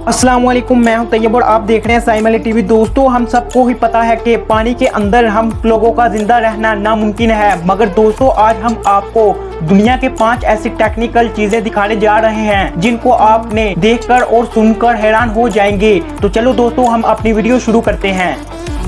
अस्सलाम वालेकुम, मैं हूं तैयब और आप देख रहे हैं साइम अली टीवी। दोस्तों, हम सबको ही पता है कि पानी के अंदर हम लोगों का जिंदा रहना नामुमकिन है, मगर दोस्तों आज हम आपको दुनिया के 5 ऐसी टेक्निकल चीजें दिखाने जा रहे हैं जिनको आपने देखकर और सुनकर हैरान हो जाएंगे। तो चलो दोस्तों, हम अपनी वीडियो शुरू करते हैं।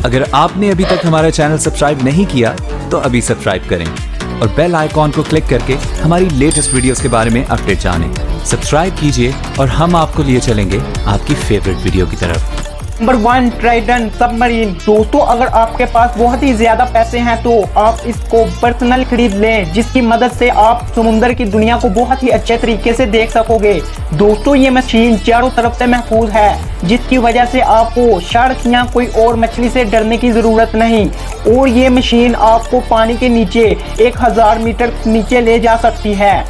अगर आपने अभी तक हमारा चैनल सब्सक्राइब नहीं किया तो अभी सब्सक्राइब करें और बेल आइकॉन को क्लिक करके हमारी लेटेस्ट वीडियोस के बारे में अपडेट जानें। सब्सक्राइब कीजिए और हम आपको लिए चलेंगे आपकी फेवरेट वीडियो की तरफ। Number 1, Trident submarine. दोस्तों, अगर आपके पास बहुत ही ज्यादा पैसे हैं तो आप इसको पर्सनल खरीद लें, जिसकी मदद से आप समुंदर की दुनिया को बहुत ही अच्छे तरीके से देख सकोगे। दोस्तों, ये मशीन चारों तरफ से महफूज है, जिसकी वजह से आपको शार्क या कोई और मछली से डरने की जरूरत नहीं, और ये मशीन आपको पानी के नीचे 1000 मीटर नीचे ले जा सकती है।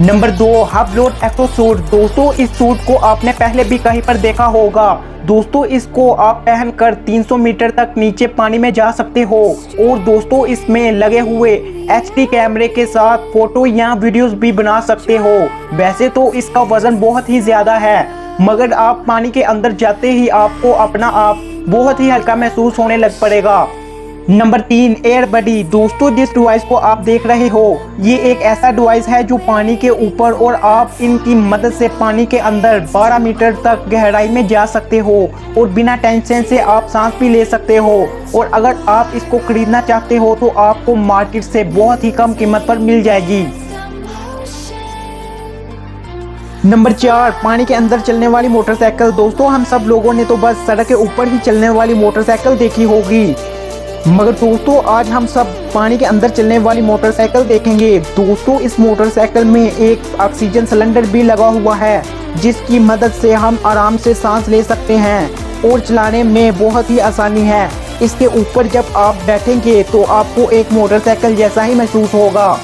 नंबर 2, हबलोट एक्सो सूट। दोस्तों, इस सूट को आपने पहले भी कहीं पर देखा होगा। दोस्तों, इसको आप पहनकर 300 मीटर तक नीचे पानी में जा सकते हो, और दोस्तों इसमें लगे हुए HD कैमरे के साथ फोटो या वीडियोस भी बना सकते हो। वैसे तो इसका वजन बहुत ही ज्यादा है, मगर आप पानी के अंदर जाते ही आपको अपना आप बहुत ही हल्का महसूस होने लग पड़ेगा। नंबर 3, एयर बडी। दोस्तों, जिस डिवाइस को आप देख रहे हो, ये एक ऐसा डिवाइस है जो पानी के ऊपर और आप इनकी मदद से पानी के अंदर 12 मीटर तक गहराई में जा सकते हो और बिना टेंशन से आप सांस भी ले सकते हो। और अगर आप इसको खरीदना चाहते हो तो आपको मार्केट से बहुत ही कम कीमत पर मिल जाएगी। नंबर 4, पानी के अंदर चलने वाली मोटरसाइकिल। दोस्तों, हम सब लोगों ने तो बस सड़क के ऊपर ही चलने वाली मोटरसाइकिल देखी होगी, मगर दोस्तों आज हम सब पानी के अंदर चलने वाली मोटरसाइकिल देखेंगे। दोस्तों, इस मोटरसाइकिल में एक ऑक्सीजन सिलेंडर भी लगा हुआ है, जिसकी मदद से हम आराम से सांस ले सकते हैं और चलाने में बहुत ही आसानी है। इसके ऊपर जब आप बैठेंगे तो आपको एक मोटरसाइकिल जैसा ही महसूस होगा।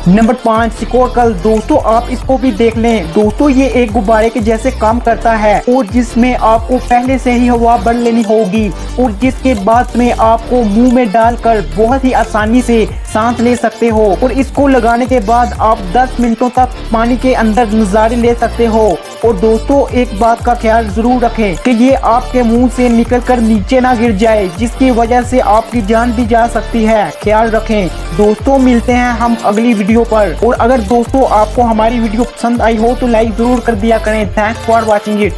नंबर 5, सिकोरकल। दोस्तों, आप इसको भी देख लें। दोस्तों, ये एक गुब्बारे के जैसे काम करता है, और जिसमें आपको पहले से ही हवा भर लेनी होगी, और जिसके बाद में आपको मुंह में डालकर बहुत ही आसानी से सांस ले सकते हो। और इसको लगाने के बाद आप 10 मिनटों तक पानी के अंदर नज़ारे ले सकते हो। और दोस्तों, एक बात का ख्याल जरूर रखें कि ये आपके मुंह से निकलकर नीचे ना गिर जाए, जिसकी वजह से आपकी जान भी जा सकती है। ख्याल रखें। दोस्तों, मिलते हैं हम अगली वीडियो पर। और अगर दोस्तों आपको हमारी वीडियो पसंद आई हो तो लाइक जरूर कर दिया करें। Thanks for watching it.